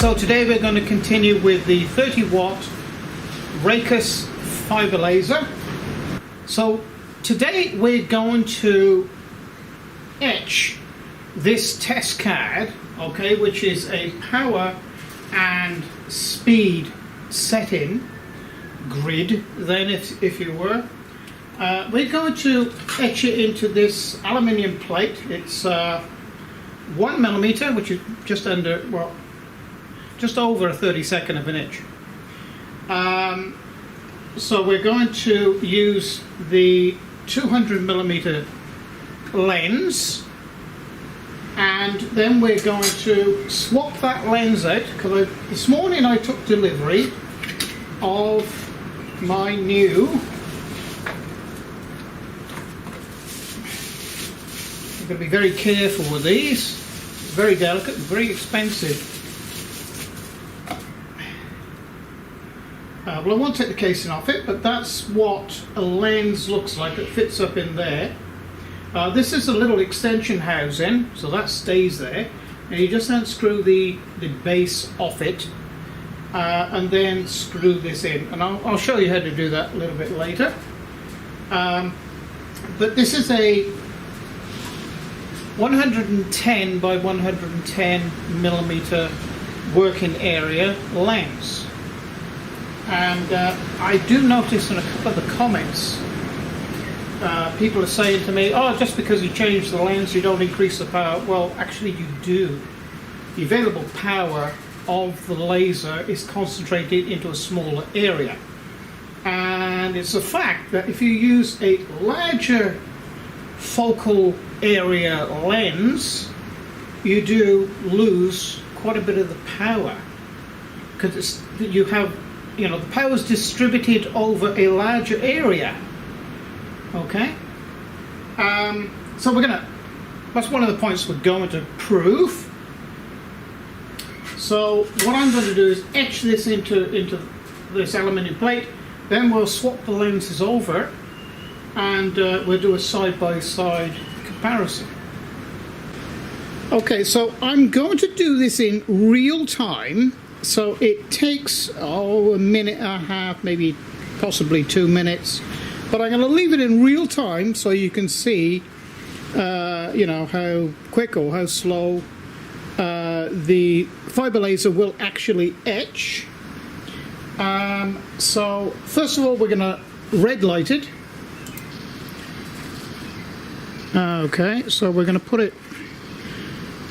So today we're going to continue with the 30-watt Raycus fiber laser. So today we're going to etch this test CAD, okay, which is a power and speed setting grid, then if you were. We're going to etch it into this aluminium plate. It's 1 millimeter, which is just under, well, just over a 32nd of an inch. So we're going to use the 200 millimeter lens, and then we're going to swap that lens out, because this morning I took delivery of my new I'm going to be very careful with these, very delicate and very expensive. Well, I won't take the casing off it, but that's what a lens looks like. It fits up in there. This is a little extension housing, so that stays there. And you just unscrew the base off it, and then screw this in. And I'll show you how to do that a little bit later. But this is a 110 by 110 millimeter working area lens. And I do notice in a couple of the comments, people are saying to me, oh, just because you change the lens you don't increase the power. Well, actually you do. The available power of the laser is concentrated into a smaller area. And it's a fact that if you use a larger focal area lens, you do lose quite a bit of the power, because you have, you know, the power is distributed over a larger area. Okay, so that's one of the points we're going to prove. So what I'm going to do is etch this into this aluminium plate, then we'll swap the lenses over, and we'll do a side-by-side comparison. Okay, so I'm going to do this in real time, so it takes a minute and a half, maybe possibly 2 minutes, but I'm going to leave it in real time so you can see you know, how quick or how slow the fiber laser will actually etch. So first of all, we're going to red light it. Okay, so we're going to put it,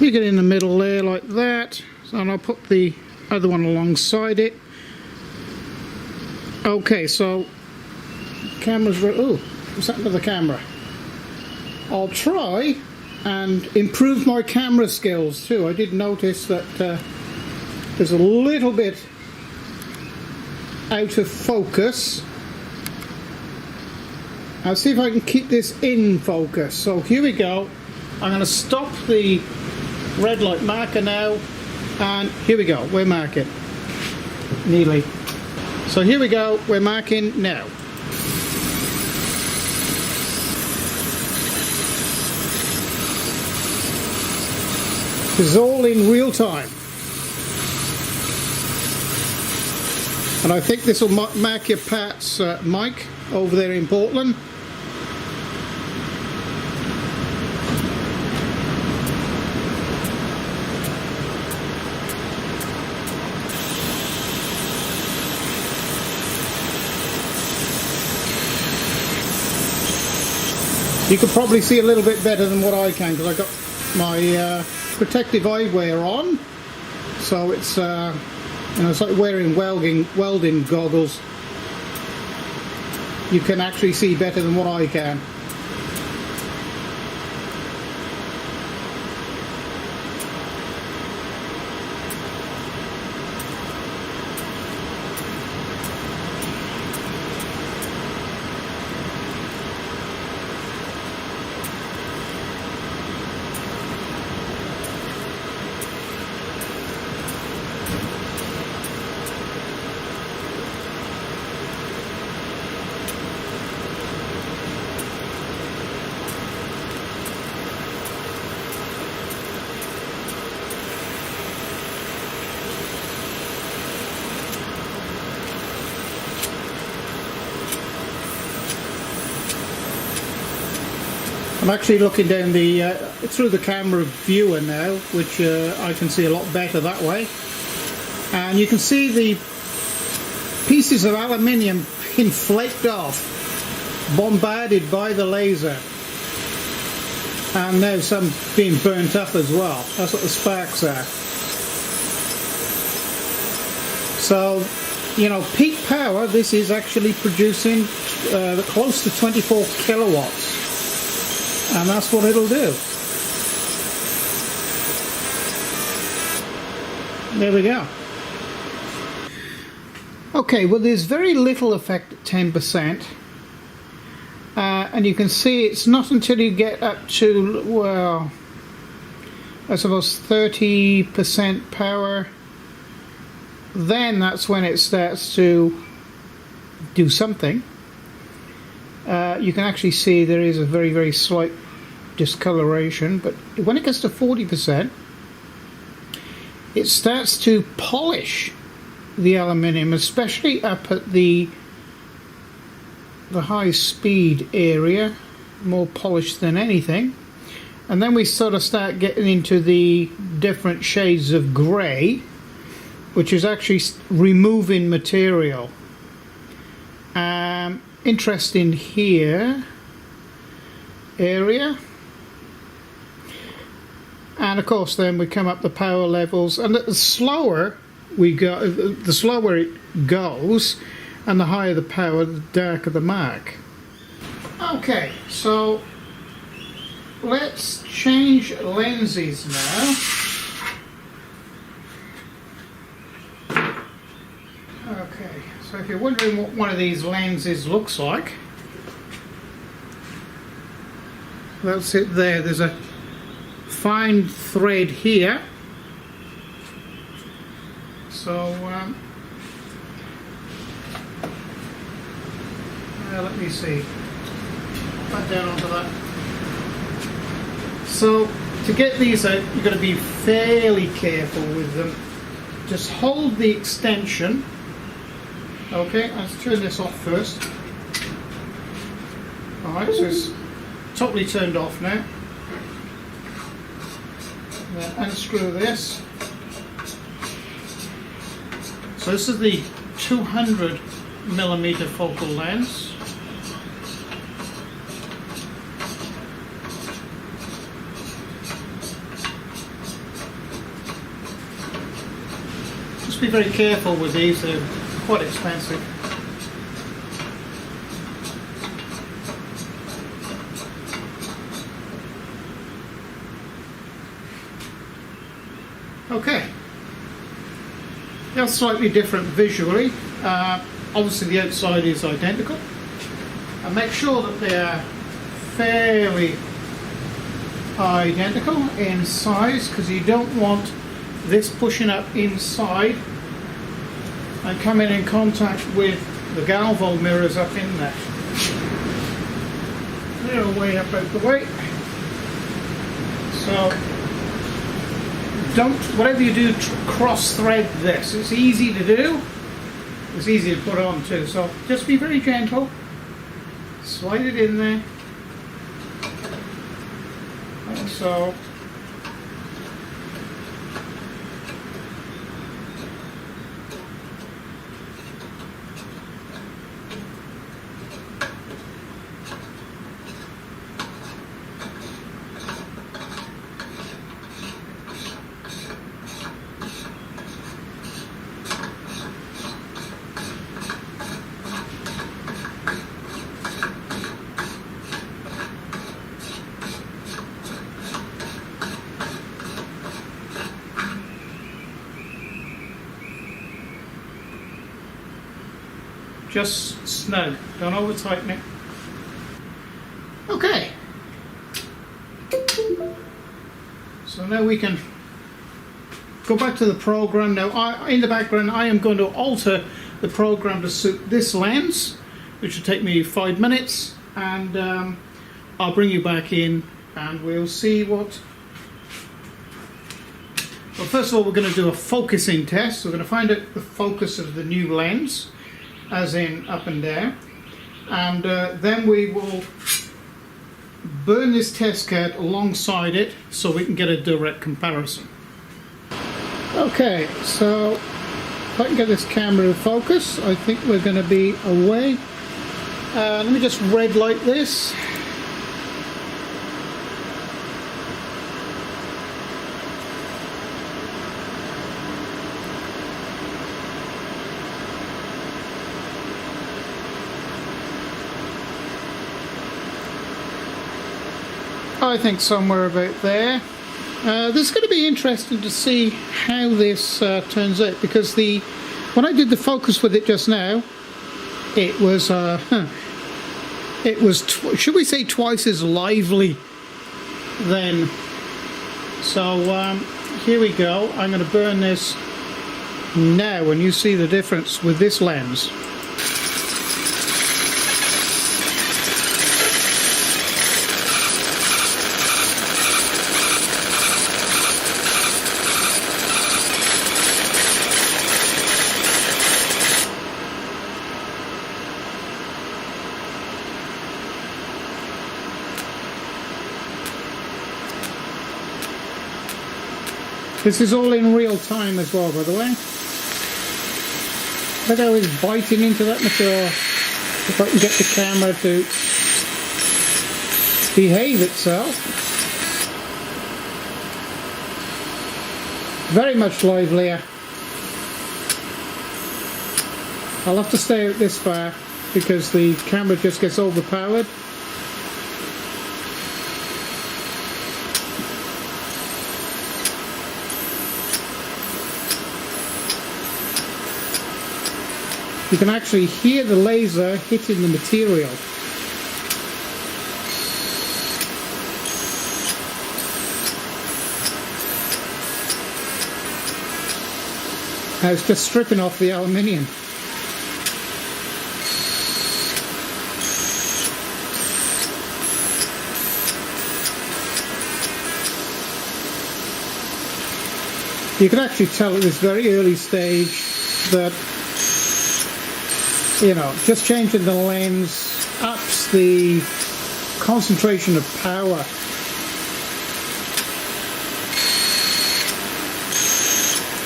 we get in the middle there like that, and I'll put the other one alongside it. Okay, so camera's oh, what's happened to the camera? I'll try and improve my camera skills too. I did notice that there's a little bit out of focus. I'll see if I can keep this in focus. So here we go. I'm going to stop the red light marker now, and here we go. We're marking nearly. So here we go. We're marking now. This is all in real time, and I think this will mark your Pat's mic over there in Portland. You could probably see a little bit better than what I can, because I got my protective eyewear on, so it's you know, it's like wearing welding goggles. You can actually see better than what I can. I'm actually looking down the through the camera viewer now, which I can see a lot better that way. And you can see the pieces of aluminium being flaked off, bombarded by the laser. And now some being burnt up as well. That's what the sparks are. So, you know, peak power, this is actually producing close to 24 kilowatts. And that's what it'll do. There we go. Okay, well there's very little effect at 10%. And you can see it's not until you get up to, well, I suppose 30% power, then that's when it starts to do something. You can actually see there is a very, very slight discoloration, but when it gets to 40%, it starts to polish the aluminium, especially up at the high speed area, more polished than anything. And then we sort of start getting into the different shades of grey, which is actually removing material. Interesting here area, and of course then we come up the power levels, and the slower we go, the slower it goes, and the higher the power, the darker the mark. Okay, so let's change lenses now. Okay, so if you're wondering what one of these lenses looks like, that's it there. There's a fine thread here. So let me see. Back down onto that. So to get these out, you've got to be fairly careful with them. Just hold the extension. Okay, let's turn this off first. Alright, so it's totally turned off now. Then unscrew this. So this is the 200mm focal length. Just be very careful with these, they're quite expensive. Okay, they're slightly different visually. Obviously the outside is identical, and make sure that they are fairly identical in size, because you don't want this pushing up inside and coming in contact with the galvo mirrors up in there. They're way up out the way. So don't, whatever you do, cross thread this. It's easy to do, it's easy to put on too, so just be very gentle, slide it in there, and so just snug, don't over tighten it. Okay, so now we can go back to the program. Now in the background I am going to alter the program to suit this lens, which will take me 5 minutes, and I'll bring you back in and we'll see what. Well, first of all we're going to do a focusing test. We're going to find out the focus of the new lens, as in up and down, and then we will burn this test CAD alongside it so we can get a direct comparison. Okay, so if I can get this camera in focus, I think we're going to be away. Let me just red light this. I think somewhere about there. This is going to be interesting to see how this turns out, because when I did the focus with it just now, it was should we say twice as lively then. So here we go. I'm going to burn this now, and you see the difference with this lens. This is all in real time as well, by the way. Look how it's biting into that material. If I can get the camera to behave itself. Very much livelier. I'll have to stay out this far because the camera just gets overpowered. You can actually hear the laser hitting the material. Now it's just stripping off the aluminium. You can actually tell at this very early stage that, you know, just changing the lens ups the concentration of power.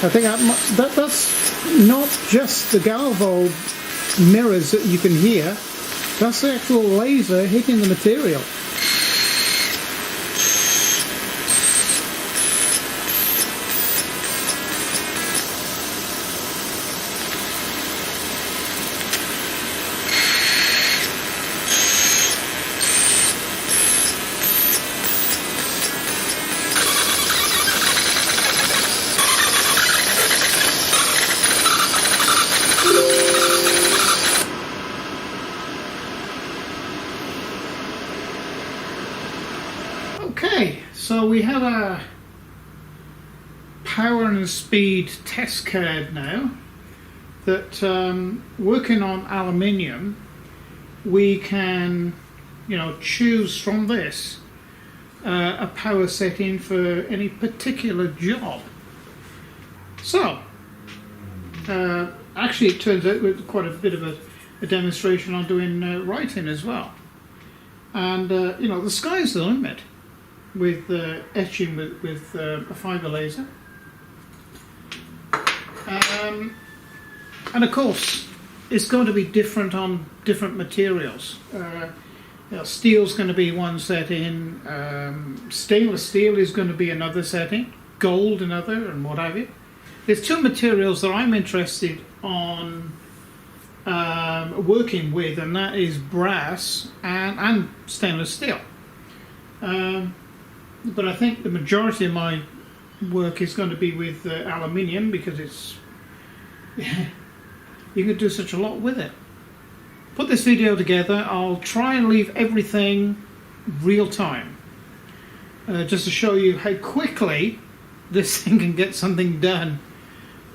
I think that's not just the Galvo mirrors that you can hear, that's the actual laser hitting the material. Okay, so we have a power and speed test CAD now that working on aluminium, we can, you know, choose from this a power setting for any particular job. So actually it turns out with quite a bit of a demonstration on doing writing as well, and you know, the sky's the limit with etching with a fibre laser. And of course, it's going to be different on different materials. You know, steel's going to be one setting, stainless steel is going to be another setting, gold another, and what have you. There's two materials that I'm interested on working with, and that is brass and stainless steel. But I think the majority of my work is going to be with aluminium, because it's you can do such a lot with it. Put this video together, I'll try and leave everything real time, just to show you how quickly this thing can get something done.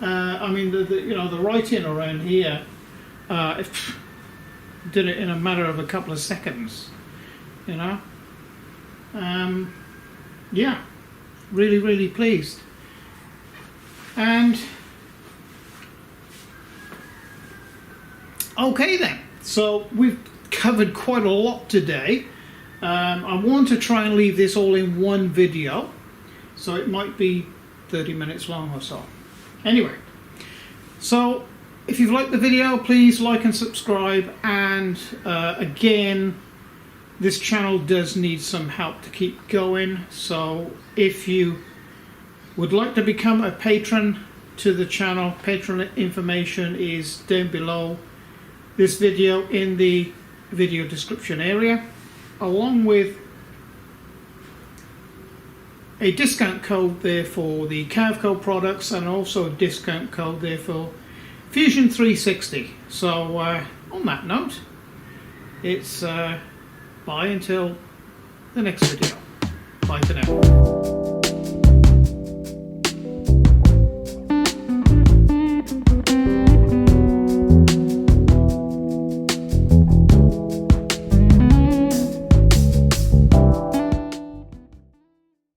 I mean, you know, the writing around here, did it in a matter of a couple of seconds, you know. Yeah, really pleased. And okay then, so we've covered quite a lot today. I want to try and leave this all in one video, so it might be 30 minutes long or so. Anyway, so if you've liked the video, please like and subscribe, and again, this channel does need some help to keep going, so if you would like to become a patron to the channel, patron information is down below this video in the video description area, along with a discount code there for the Carveco products, and also a discount code there for Fusion 360. So on that note, it's bye until the next video. Bye for now.